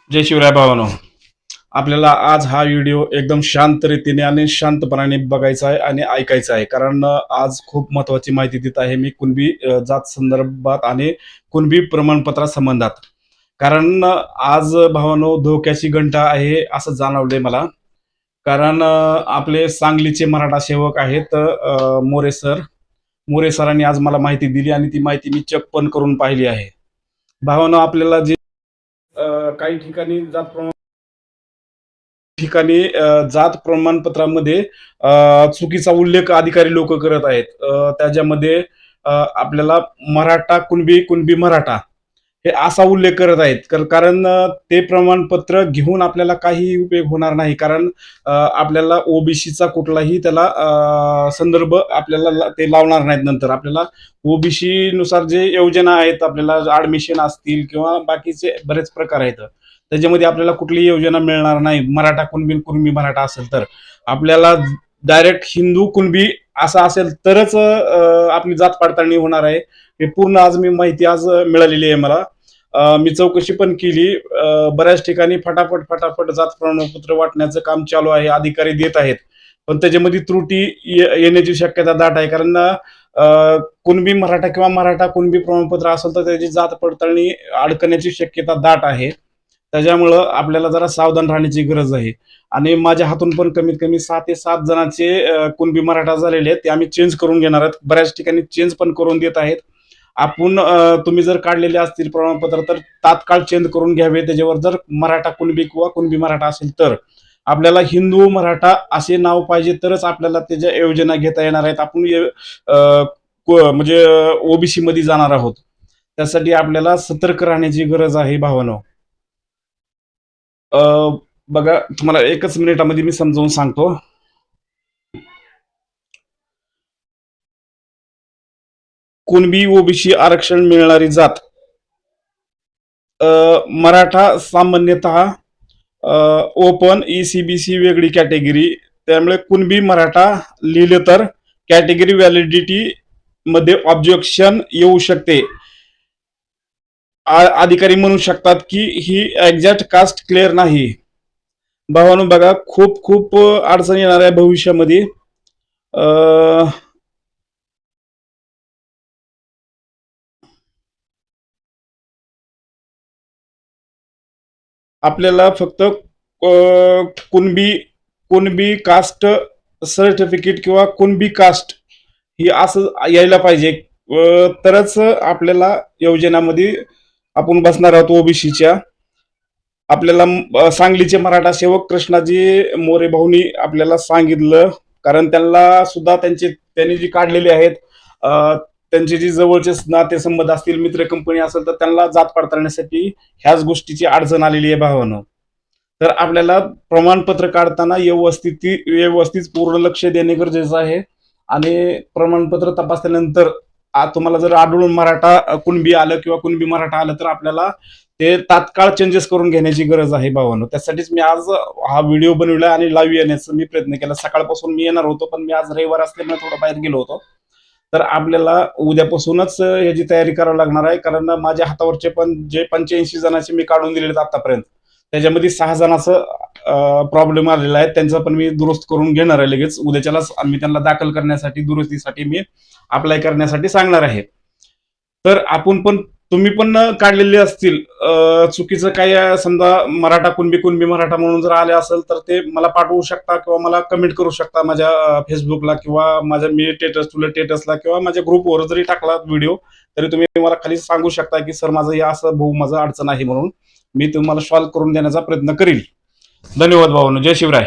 जय शिवराय भावानो. आपल्याला आज हा व्हिडिओ एकदम शांत रीतीने आणि शांतपणाने बघायचा आहे आणि ऐकायचा आहे. कारण आज खूप महत्वाची माहिती देत आहे मी कुणबी जात संदर्भात आणि कुणबी प्रमाणपत्रा संबंधात. कारण आज भावानो धोक्याची घंटा आहे असं जाणवलंय मला. कारण आपले सांगलीचे मराठा सेवक आहेत मोरे सरांनी आज मला माहिती दिली आणि ती माहिती मी चेक पण करून पाहिली आहे. भावानो, आपल्याला जे काही जात प्रमाणपत्रामध्ये चुकीचा उल्लेख अधिकारी लोक करत आहेत. त्याच्यामध्ये आपल्याला मराठा कुणबी, कुणबी मराठा हे असा उल्लेख करत आहेत. कारण ते प्रमाणपत्र घेऊन आपल्याला काही उपयोग होणार नाही. कारण आपल्याला ओबीसीचा कुठलाही त्याला संदर्भ आपल्याला ते लावणार नाहीत. नंतर आपल्याला ओबीसी नुसार जे योजना आहेत, आपल्याला ऍडमिशन असतील किंवा बाकीचे बरेच प्रकार आहेत, त्याच्यामध्ये आपल्याला कुठलीही योजना मिळणार नाही. मराठा कुणबी, कुणबी मराठा असेल तर आपल्याला डायरेक्ट हिंदू कुणबी असं असेल तरच आपली जात पडताळणी होणार आहे. हे पूर्ण आज मी माहिती आज मिळालेली आहे मला. मी चौकशी पण केली. बऱ्याच ठिकाणी फटाफट जात प्रमाणपत्र वाटण्याचं काम चालू आहे, अधिकारी देत आहेत. पण त्याच्यामध्ये त्रुटी येण्याची शक्यता दाट आहे. कारण कुणबी मराठा किंवा मराठा कुणबी प्रमाणपत्र असेल तर त्याची जात पडताळणी अडकण्याची शक्यता दाट आहे. त्याच्यामुळं आपल्याला जरा सावधान राहण्याची गरज आहे. आणि माझ्या हातून पण कमीत कमी 6 ते 7 जणांचे कुणबी मराठा झालेले आहेत, ते आम्ही चेंज करून घेणार आहेत. बऱ्याच ठिकाणी चेंज पण करून देत आहेत. आपण तुम्ही जर काढलेले असतील प्रमाणपत्र तर तात्काळ चेंज करून घ्यावे. त्याच्यावर जर मराठा कुणबी किंवा कुणबी मराठा असेल तर आपल्याला हिंदू मराठा असे नाव पाहिजे, तरच आपल्याला त्याच्या योजना घेता येणार आहेत. आपण म्हणजे ओबीसी मध्ये जाणार आहोत. त्यासाठी आपल्याला सतर्क राहण्याची गरज आहे भावानो. बघा, तुम्हाला एकच मिनिटामध्ये मी समजावून सांगतो. कुणबी ओबीसी आरक्षण मिळणारी जात मराठा सामान्यतः ओपन, ईसीबीसी वेगळी कॅटेगरी. त्यामुळे कुणबी मराठा लिहिले तर कॅटेगरी व्हॅलिडिटी मध्ये ऑब्जेक्शन येऊ शकते. अधिकारी म्हणू शकतात की ही एक्झॅक्ट कास्ट क्लिअर नाही. भावानो बघा, खूप खूप अडचण येणार आहे भविष्यामध्ये. आपल्याला फक्त कुणबी कुणबी कास्ट सर्टिफिकेट किंवा कुणबी कास्ट ही असं यायला पाहिजे. तरच आपल्याला योजनामध्ये आपण बसणार आहोत ओबीसीच्या. आपल्याला सांगलीचे मराठा सेवक कृष्णाजी मोरे भाऊनी आपल्याला सांगितलं. कारण त्यांना सुद्धा त्यांनी जी काढलेली आहेत, त्यांचे जे जवळचे नातेसंबंध असतील, मित्र कंपनी असेल, तर त्यांना जात पडताळण्यासाठी ह्याच गोष्टीची अडचण आलेली आहे भावानं. तर आपल्याला प्रमाणपत्र काढताना व्यवस्थित पूर्ण लक्ष देणे गरजेचं आहे. आणि प्रमाणपत्र तपासल्यानंतर तुम्हाला जर आढळून मराठा कुणबी आलं किंवा कुणबी मराठा आलं तर आपल्याला ते तात्काळ चेंजेस करून घेण्याची गरज आहे भावानो. त्यासाठीच मी आज हा व्हिडिओ बनवला आणि लाईव्ह येण्याचा मी प्रयत्न केला. सकाळपासून मी येणार होतो, पण मी आज रविवार असल्यामुळे थोडं बाहेर गेलो होतो. तर आपल्याला उद्यापासूनच याची तयारी करावी लागणार आहे. कारण माझ्या हातावरचे पण जे 85 जणांचे मी काढून दिलेले आतापर्यंत, त्याच्यामध्ये 6 जणांचं प्रॉब्लेम आलेला आहे. त्यांचा पण मी दुरुस्त करून घेणार आहे लगेच उद्याच्यालाच. मी त्यांना दाखल करण्यासाठी, दुरुस्तीसाठी मी अप्लाय करण्यासाठी सांगणार आहे. तर आपण पण, तुम्ही पण काढलेले असतील, चुकीचं काही समजा मराठा कुणबी, कुणबी मराठा म्हणून जर आले असेल तर ते मला पाठवू शकता किंवा मला कमेंट करू शकता माझ्या फेसबुकला किंवा माझ्या मी स्टेटसला किंवा माझ्या ग्रुपवर जरी टाकला व्हिडिओ, तरी तुम्ही मला खाली सांगू शकता की सर माझं हे असं भाऊ माझं अडचण आहे, म्हणून मी तुम्हाला सॉल्व्ह करून देण्याचा प्रयत्न करील. धन्यवाद भावांनो. जय शिवराय.